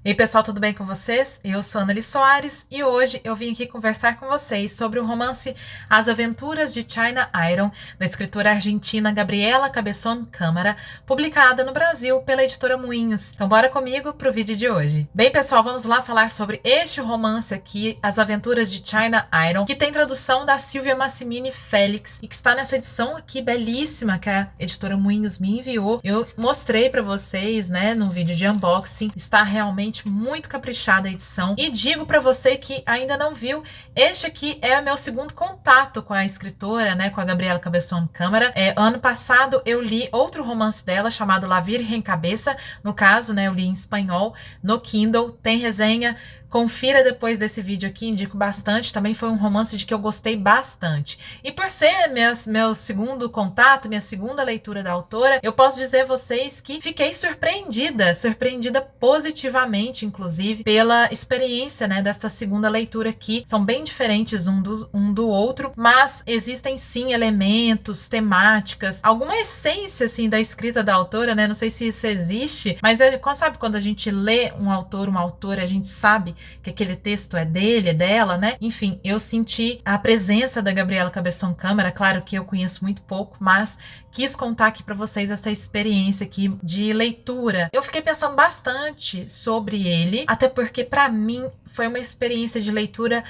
Ei pessoal, tudo bem com vocês? Eu sou Anneli Soares e hoje eu vim aqui conversar com vocês sobre o romance As Aventuras de China Iron, da escritora argentina Gabriela Cabezón Câmara, publicada no Brasil pela editora Moinhos. Então bora comigo pro vídeo de hoje. Bem pessoal, vamos lá falar sobre este romance aqui, As Aventuras de China Iron, que tem tradução da Silvia Massimini Félix e que está nessa edição aqui belíssima que a editora Moinhos me enviou. Eu mostrei para vocês, né, num vídeo de unboxing. Está realmente muito caprichada a edição. E digo para você que ainda não viu, este aqui é o meu segundo contato com a escritora, né, com a Gabriela Cabezón Câmara. Ano passado eu li outro romance dela chamado La Virgen Cabeza. No caso, né, eu li em espanhol no Kindle. Tem resenha. Confira depois desse vídeo aqui, indico bastante. Também foi um romance de que eu gostei bastante. E por ser meu segundo contato, minha segunda leitura da autora, eu posso dizer a vocês que fiquei surpreendida positivamente, inclusive, pela experiência, né, desta segunda leitura aqui. São bem diferentes um do outro, mas existem sim elementos, temáticas, alguma essência, assim, da escrita da autora, né? Não sei se isso existe, mas sabe quando a gente lê um autor, uma autora, a gente sabe que aquele texto é dele, é dela, né? Enfim, eu senti a presença da Gabriela Cabezón Câmara. Claro que eu conheço muito pouco, mas quis contar aqui para vocês essa experiência aqui de leitura. Eu fiquei pensando bastante sobre ele, até porque para mim foi uma experiência de leitura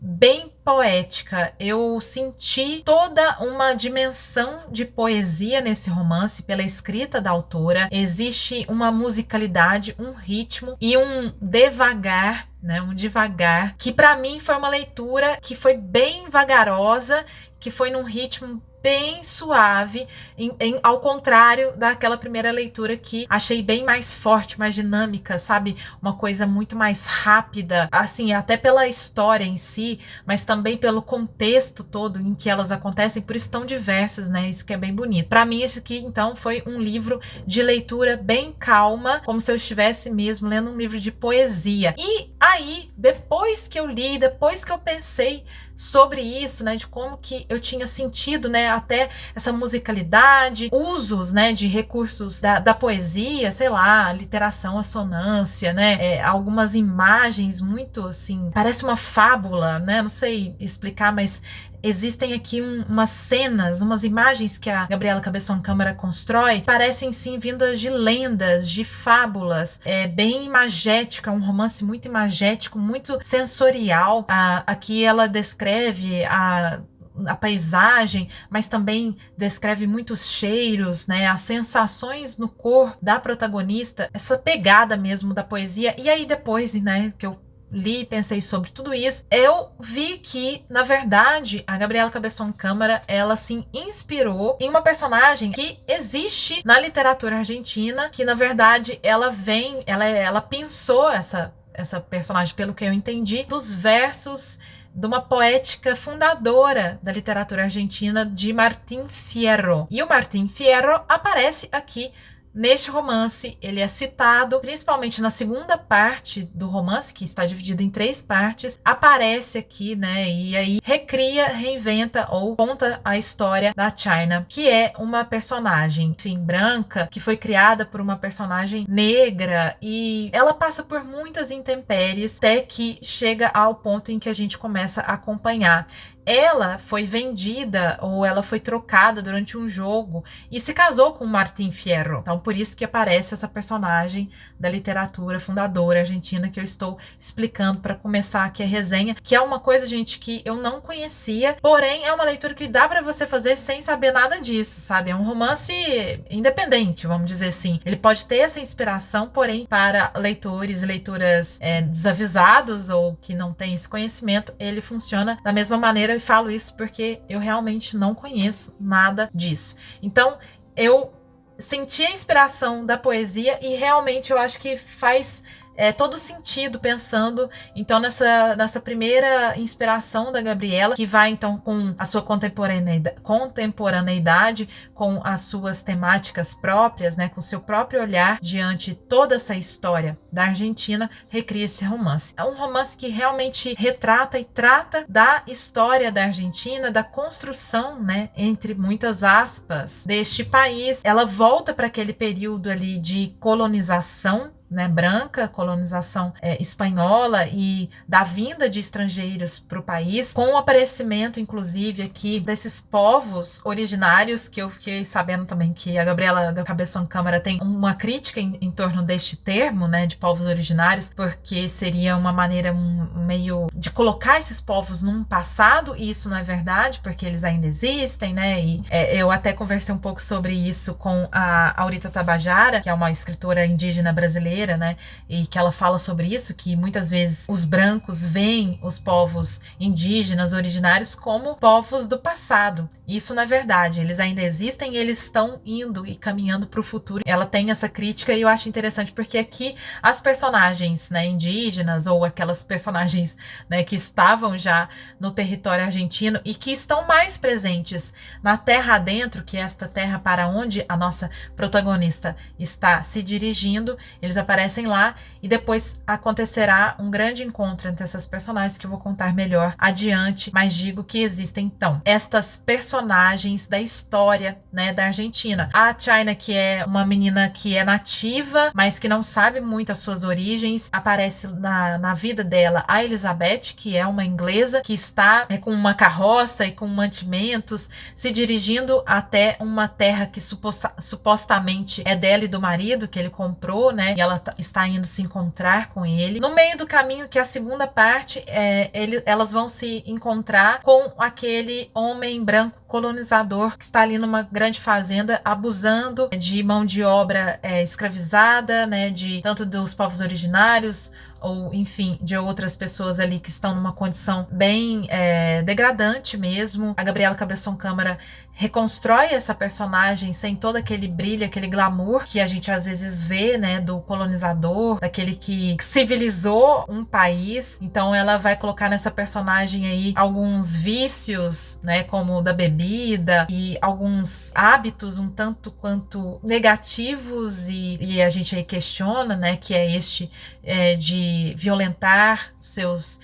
bem poética. Eu senti toda uma dimensão de poesia nesse romance pela escrita da autora. Existe uma musicalidade, um ritmo e um devagar, né, um devagar, que para mim foi uma leitura que foi bem vagarosa, que foi num ritmo bem suave, ao contrário daquela primeira leitura que achei bem mais forte, mais dinâmica, sabe? Uma coisa muito mais rápida, assim, até pela história em si, mas também pelo contexto todo em que elas acontecem, por isso tão diversas, né? Isso que é bem bonito. Para mim, esse aqui, então, foi um livro de leitura bem calma, como se eu estivesse mesmo lendo um livro de poesia. E aí, depois que eu li, depois que eu pensei sobre isso, né, de como que eu tinha sentido, né, até essa musicalidade, usos, né, de recursos da poesia, sei lá, literação, assonância, né, algumas imagens muito, assim, parece uma fábula, né, não sei explicar, mas existem aqui umas cenas, umas imagens que a Gabriela Cabezón Câmara constrói, parecem sim vindas de lendas, de fábulas, bem imagético, é um romance muito imagético, muito sensorial. Aqui ela descreve a paisagem, mas também descreve muitos cheiros, né, as sensações no corpo da protagonista, essa pegada mesmo da poesia. E aí depois, né, que eu li e pensei sobre tudo isso, eu vi que, na verdade, a Gabriela Cabezón Câmara, ela se inspirou em uma personagem que existe na literatura argentina, que, na verdade, ela pensou essa personagem, pelo que eu entendi, dos versos de uma poética fundadora da literatura argentina, de Martín Fierro. E o Martín Fierro aparece aqui neste romance. Ele é citado principalmente na segunda parte do romance, que está dividido em 3 partes, aparece aqui, né, e aí recria, reinventa ou conta a história da China, que é uma personagem, enfim, branca, que foi criada por uma personagem negra, e ela passa por muitas intempéries até que chega ao ponto em que a gente começa a acompanhar. Ela foi vendida ou ela foi trocada durante um jogo e se casou com Martín Fierro. Então, por isso que aparece essa personagem da literatura fundadora argentina que eu estou explicando para começar aqui a resenha, que é uma coisa, gente, que eu não conhecia, porém é uma leitura que dá para você fazer sem saber nada disso, sabe? É um romance independente, vamos dizer assim. Ele pode ter essa inspiração, porém, para leitores e leitoras desavisados ou que não têm esse conhecimento, ele funciona da mesma maneira. E falo isso porque eu realmente não conheço nada disso. Então, eu senti a inspiração da poesia e realmente eu acho que faz todo sentido pensando então nessa primeira inspiração da Gabriela, que vai então com a sua contemporaneidade, com as suas temáticas próprias, né, com o seu próprio olhar diante de toda essa história da Argentina, recria esse romance. É um romance que realmente retrata e trata da história da Argentina, da construção, né, entre muitas aspas, deste país. Ela volta para aquele período ali de colonização, né, branca, colonização espanhola e da vinda de estrangeiros para o país, com o aparecimento, inclusive, aqui desses povos originários, que eu fiquei sabendo também que a Gabriela Cabeçon Câmara tem uma crítica em torno deste termo, né, de povos originários, porque seria uma maneira meio de colocar esses povos num passado, e isso não é verdade, porque eles ainda existem, né, e eu até conversei um pouco sobre isso com a Aurita Tabajara, que é uma escritora indígena brasileira, né? E que ela fala sobre isso, que muitas vezes os brancos veem os povos indígenas originários como povos do passado. Isso não é verdade, eles ainda existem e eles estão indo e caminhando para o futuro. Ela tem essa crítica e eu acho interessante porque aqui as personagens, né, indígenas ou aquelas personagens, né, que estavam já no território argentino e que estão mais presentes na terra adentro, que é esta terra para onde a nossa protagonista está se dirigindo, eles aparecem lá e depois acontecerá um grande encontro entre essas personagens que eu vou contar melhor adiante, mas digo que existem então estas personagens da história, né, da Argentina. A China, que é uma menina que é nativa, mas que não sabe muito as suas origens, aparece na vida dela a Elizabeth, que é uma inglesa que está com uma carroça e com mantimentos se dirigindo até uma terra que supostamente é dela e do marido, que ele comprou, né, e ela está indo se encontrar com ele. No meio do caminho, que é a segunda parte, elas vão se encontrar com aquele homem branco colonizador que está ali numa grande fazenda abusando de mão de obra escravizada, né, de tanto dos povos originários ou, enfim, de outras pessoas ali que estão numa condição bem degradante mesmo. A Gabriela Cabeçon Câmara reconstrói essa personagem sem todo aquele brilho, aquele glamour que a gente às vezes vê, né, do colonizador, daquele que civilizou um país. Então ela vai colocar nessa personagem aí alguns vícios, né, como o da bebida e alguns hábitos um tanto quanto negativos e a gente aí questiona, né, que é este de violentar seus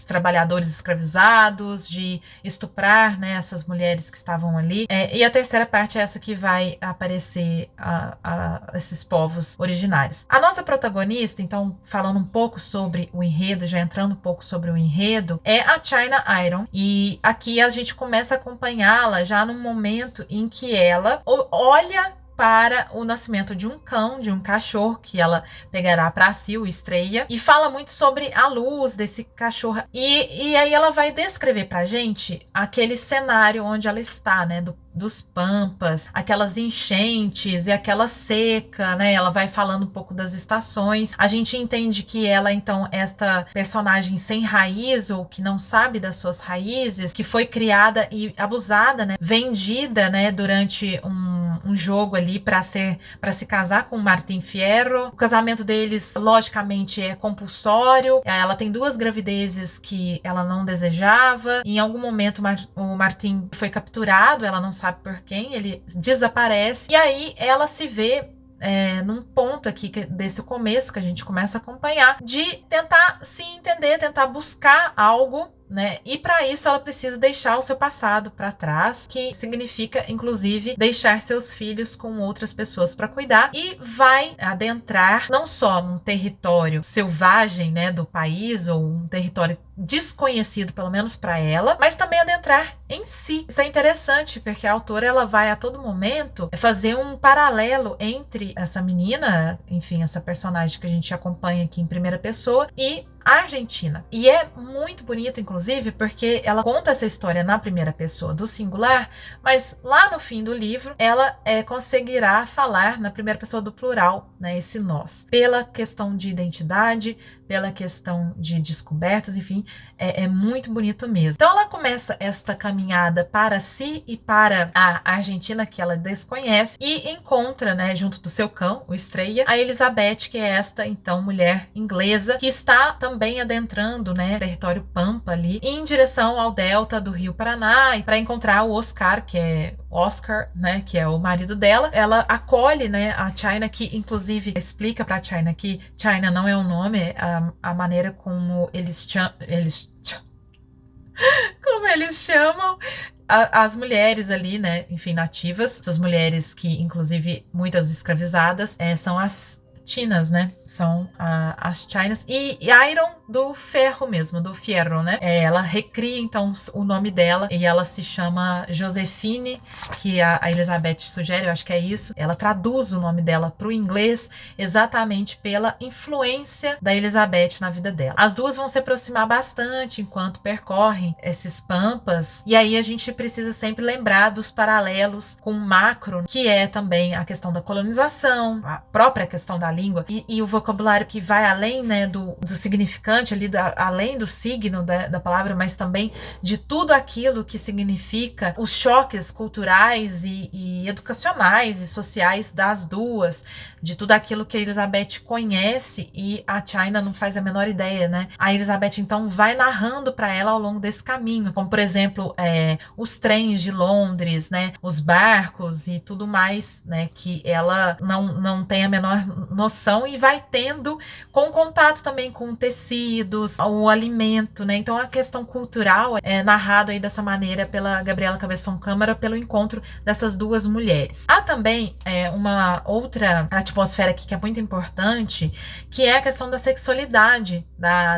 trabalhadores escravizados, de estuprar, né, essas mulheres que estavam ali. E a terceira parte é essa que vai aparecer esses povos originários. A nossa protagonista, então, falando um pouco sobre o enredo, já entrando um pouco sobre o enredo, é a China Iron. E aqui a gente começa a acompanhá-la já num momento em que ela olha para o nascimento de um cão, de um cachorro, que ela pegará para si, o Estreia, e fala muito sobre a luz desse cachorro. E aí ela vai descrever pra gente aquele cenário onde ela está, né, dos pampas, aquelas enchentes e aquela seca, né? Ela vai falando um pouco das estações. A gente entende que ela, então, esta personagem sem raiz ou que não sabe das suas raízes, que foi criada e abusada, né? Vendida, né? Durante um jogo ali para se casar com o Martin Fierro. O casamento deles, logicamente, é compulsório. Ela tem 2 gravidezes que ela não desejava. Em algum momento, o Martin foi capturado. Ela não sabe por quem, ele desaparece, e aí ela se vê num ponto aqui desse começo que a gente começa a acompanhar, de tentar se entender, tentar buscar algo, né? E para isso ela precisa deixar o seu passado para trás, que significa inclusive deixar seus filhos com outras pessoas para cuidar, e vai adentrar não só num território selvagem, né, do país, ou um território desconhecido, pelo menos para ela, mas também adentrar em si. Isso é interessante, porque a autora ela vai a todo momento fazer um paralelo entre essa menina, enfim, essa personagem que a gente acompanha aqui em primeira pessoa, e a Argentina. E é muito bonito, inclusive, porque ela conta essa história na primeira pessoa do singular, mas lá no fim do livro ela conseguirá falar na primeira pessoa do plural, né, esse nós, pela questão de identidade, pela questão de descobertas, enfim, é muito bonito mesmo. Então ela começa esta caminhada para si e para a Argentina, que ela desconhece, e encontra, né, junto do seu cão, o Estreia, a Elizabeth, que é esta, então, mulher inglesa, que está também adentrando, né, território Pampa ali, em direção ao delta do Rio Paraná, e para encontrar o Oscar, né, que é o marido dela. Ela acolhe, né, a China, que inclusive explica para a China que China não é um nome, é a maneira como eles chamam as mulheres ali, né, enfim, nativas, essas mulheres que, inclusive, muitas escravizadas, são as Chinas, né? São as Chinas. E Iron do ferro mesmo, do fierro, né? Ela recria, então, o nome dela e ela se chama Josephine, que a Elizabeth sugere, eu acho que é isso. Ela traduz o nome dela para o inglês exatamente pela influência da Elizabeth na vida dela. As duas vão se aproximar bastante enquanto percorrem esses pampas, e aí a gente precisa sempre lembrar dos paralelos com o macro, que é também a questão da colonização, a própria questão da língua e o vocabulário que vai além, né, do significante ali, além do signo da palavra, mas também de tudo aquilo que significa os choques culturais e educacionais e sociais das duas, de tudo aquilo que a Elizabeth conhece e a China não faz a menor ideia, né? A Elizabeth então vai narrando para ela ao longo desse caminho, como por exemplo os trens de Londres, né? Os barcos e tudo mais, né? Que ela não tem a menor noção e vai tendo com contato também com tecidos, o alimento, né? Então a questão cultural é narrada aí dessa maneira pela Gabriela Cabesson Câmara, pelo encontro dessas duas mulheres. Há também uma outra atmosfera aqui que é muito importante, que é a questão da sexualidade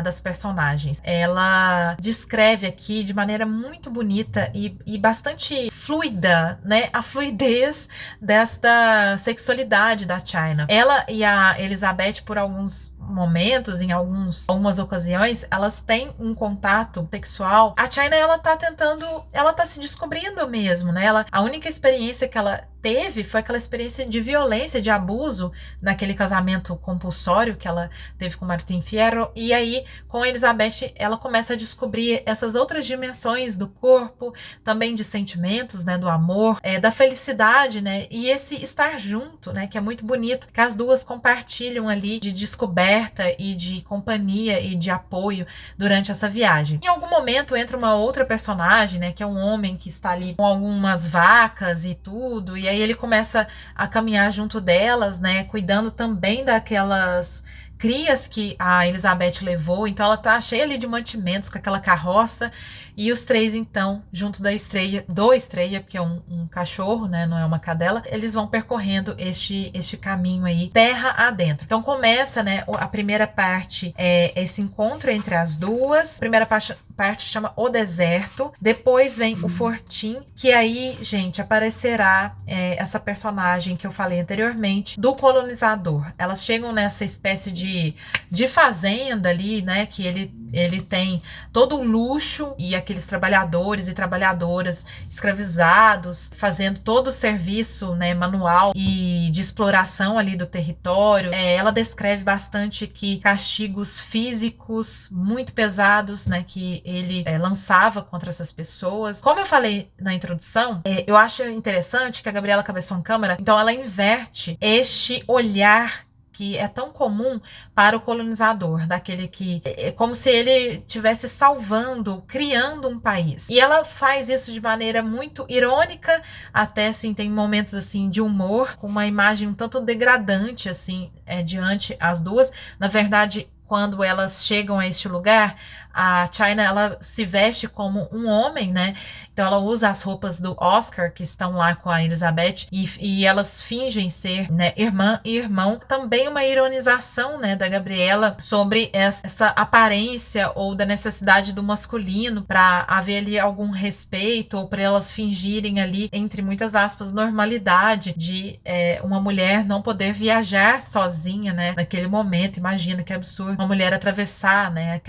das personagens. Ela descreve aqui de maneira muito bonita e bastante fluida, né, a fluidez desta sexualidade da China. Ela e a Elizabeth, por alguns momentos, em algumas ocasiões, elas têm um contato sexual. A China, ela tá se descobrindo mesmo, né? A única experiência que ela teve foi aquela experiência de violência, de abuso naquele casamento compulsório que ela teve com Martin Fierro, e aí com a Elizabeth ela começa a descobrir essas outras dimensões do corpo, também de sentimentos, né, do amor, da felicidade, né, e esse estar junto, né, que é muito bonito, que as duas compartilham ali de descoberta e de companhia e de apoio durante essa viagem. Em algum momento entra uma outra personagem, né, que é um homem que está ali com algumas vacas e tudo, e aí ele começa a caminhar junto delas, né, cuidando também daquelas crias que a Elizabeth levou, então ela tá cheia ali de mantimentos com aquela carroça, e os três então, junto do Estreia, porque é um cachorro, né, não é uma cadela, eles vão percorrendo este caminho aí, terra adentro. Então começa, né, a primeira parte é esse encontro entre as duas, a primeira parte chama O Deserto, depois vem o Fortim, que aí, gente, aparecerá essa personagem que eu falei anteriormente, do colonizador. Elas chegam nessa espécie de fazenda ali, né, que ele tem todo o luxo e aqueles trabalhadores e trabalhadoras escravizados, fazendo todo o serviço, né, manual e de exploração ali do território. Ela descreve bastante que castigos físicos muito pesados, né, que ele lançava contra essas pessoas. Como eu falei na introdução, eu acho interessante que a Gabriela Cabesson Câmara, então ela inverte este olhar que é tão comum para o colonizador, daquele que é como se ele estivesse salvando, criando um país. E ela faz isso de maneira muito irônica, até assim, tem momentos assim de humor, com uma imagem um tanto degradante assim, diante as duas. Na verdade, quando elas chegam a este lugar, a China, ela se veste como um homem, né? Então ela usa as roupas do Oscar, que estão lá com a Elizabeth, e elas fingem ser, né, irmã e irmão. Também uma ironização, né, da Gabriela sobre essa aparência ou da necessidade do masculino para haver ali algum respeito, ou para elas fingirem ali, entre muitas aspas, normalidade de uma mulher não poder viajar sozinha, né, naquele momento. Imagina que absurdo uma mulher atravessar, né,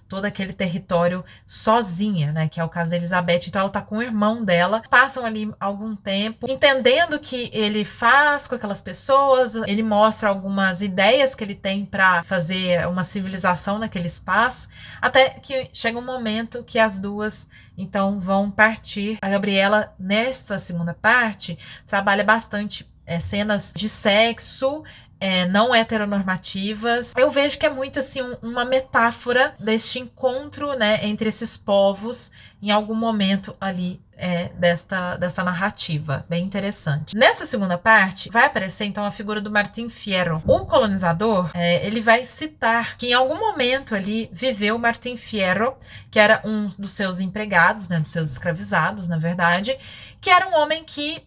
todo aquele território sozinha, né, que é o caso da Elizabeth. Então ela tá com o irmão dela, passam ali algum tempo, entendendo o que ele faz com aquelas pessoas, ele mostra algumas ideias que ele tem para fazer uma civilização naquele espaço, até que chega um momento que as duas então vão partir. A Gabriela, nesta segunda parte, trabalha bastante cenas de sexo, não heteronormativas. Eu vejo que é muito assim uma metáfora deste encontro, né, entre esses povos em algum momento ali desta narrativa, bem interessante. Nessa segunda parte, vai aparecer então a figura do Martin Fierro. O colonizador, ele vai citar que em algum momento ali viveu Martin Fierro, que era um dos seus empregados, né, dos seus escravizados, na verdade, que era um homem que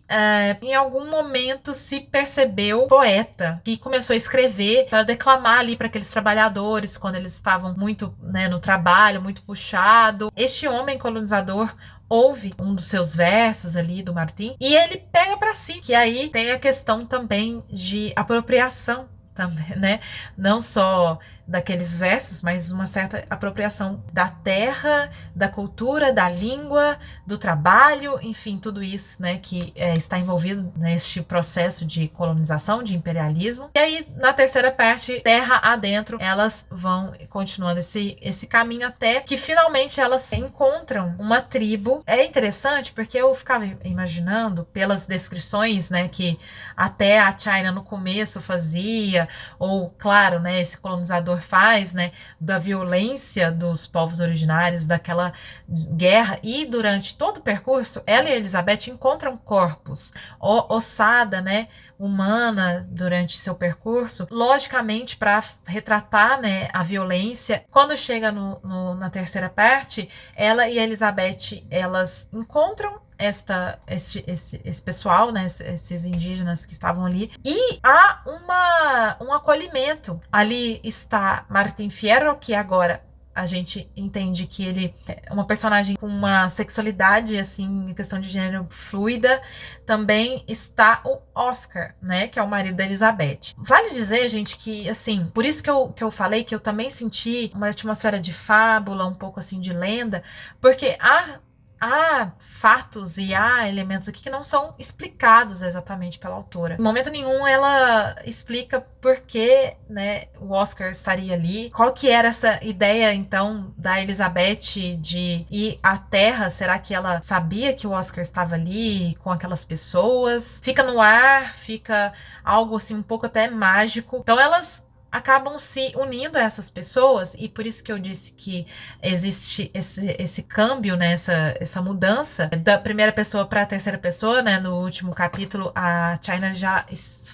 em algum momento se percebeu poeta, que começou a escrever para declamar ali para aqueles trabalhadores quando eles estavam muito, né, no trabalho, muito puxado. Este homem colonizador ouve um dos seus versos ali do Martin e ele pega para si, que aí tem a questão também de apropriação também, né? Não só daqueles versos, mas uma certa apropriação da terra, da cultura, da língua, do trabalho, enfim, tudo isso, né, que está envolvido neste processo de colonização, de imperialismo. E aí, na terceira parte, terra adentro, elas vão continuando esse caminho até que finalmente elas encontram uma tribo. É interessante porque eu ficava imaginando, pelas descrições, né, que até a China no começo fazia, ou, claro, né, esse colonizador faz, né, da violência dos povos originários, daquela guerra, e durante todo o percurso, ela e Elizabeth encontram corpos, ossada, né, humana durante seu percurso, logicamente para retratar, né, a violência. Quando chega na terceira parte, ela e Elizabeth, elas encontram esse pessoal, né, esses indígenas que estavam ali, e há um acolhimento. Ali está Martin Fierro, que agora a gente entende que ele é uma personagem com uma sexualidade, assim, questão de gênero fluida. Também está o Oscar, né, que é o marido da Elizabeth. Vale dizer, gente, que, assim, por isso que eu falei que eu também senti uma atmosfera de fábula, um pouco, assim, de lenda, porque há fatos e há elementos aqui que não são explicados exatamente pela autora. Em momento nenhum ela explica por que, né, o Oscar estaria ali, qual que era essa ideia, então, da Elizabeth de ir à Terra. Será que ela sabia que o Oscar estava ali com aquelas pessoas? Fica no ar, fica algo assim um pouco até mágico. Então elas acabam se unindo a essas pessoas, e por isso que eu disse que existe esse câmbio, né, essa mudança da primeira pessoa para a terceira pessoa, né. No último capítulo, a China já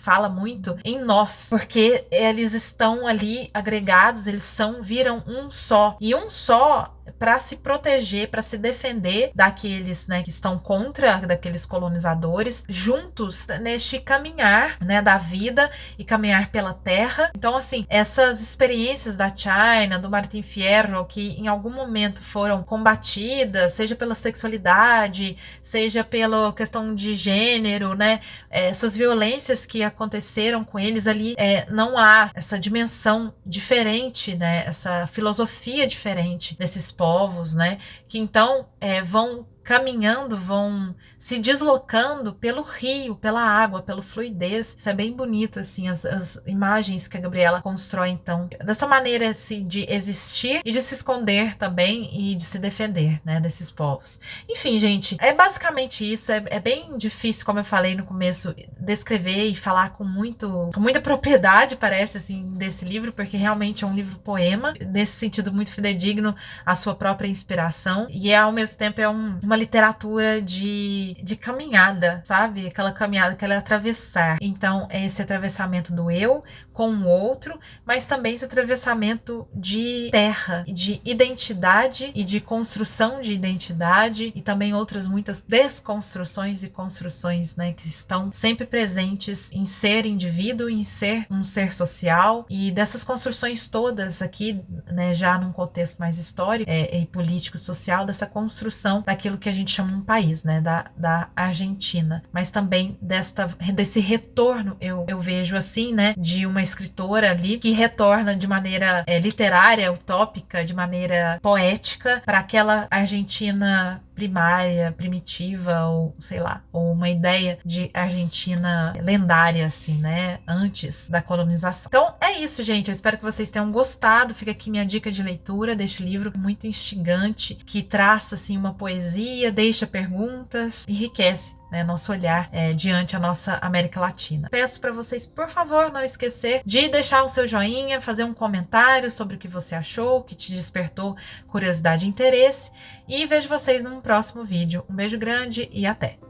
fala muito em nós, porque eles estão ali agregados, eles viram um só, e um só para se proteger, para se defender daqueles, né, que estão contra, daqueles colonizadores, juntos neste caminhar, né, da vida e caminhar pela terra. Então, assim, essas experiências da China, do Martin Fierro, que em algum momento foram combatidas, seja pela sexualidade, seja pela questão de gênero, né, essas violências que aconteceram com eles ali, não há essa dimensão diferente, né, essa filosofia diferente desses povos, né, que então vão caminhando, vão se deslocando pelo rio, pela água, pela fluidez. Isso é bem bonito, assim, as imagens que a Gabriela constrói, então, dessa maneira, assim, de existir e de se esconder também e de se defender, né, desses povos. Enfim, gente, é basicamente isso. É bem difícil, como eu falei no começo, descrever e falar com muita propriedade, parece, assim, desse livro, porque realmente é um livro poema, nesse sentido muito fidedigno à sua própria inspiração, e ao mesmo tempo uma literatura de caminhada, sabe? Aquela caminhada, aquele atravessar. Então, é esse atravessamento do eu com o outro, mas também esse atravessamento de terra, de identidade e de construção de identidade, e também outras muitas desconstruções e construções, né, que estão sempre presentes em ser indivíduo, em ser um ser social, e dessas construções todas aqui, né, já num contexto mais histórico e político, social, dessa construção daquilo que a gente chama um país, né, da Argentina, mas também desse retorno, eu vejo assim, né, de uma escritora ali que retorna de maneira literária, utópica, de maneira poética para aquela Argentina primária, primitiva, ou sei lá, ou uma ideia de Argentina lendária, assim, né, antes da colonização. Então é É isso, gente. Eu espero que vocês tenham gostado. Fica aqui minha dica de leitura deste livro muito instigante, que traça assim uma poesia, deixa perguntas, enriquece, né, nosso olhar diante a nossa América Latina. Peço para vocês, por favor, não esquecer de deixar o seu joinha, fazer um comentário sobre o que você achou, o que te despertou curiosidade e interesse. E vejo vocês num próximo vídeo. Um beijo grande e até!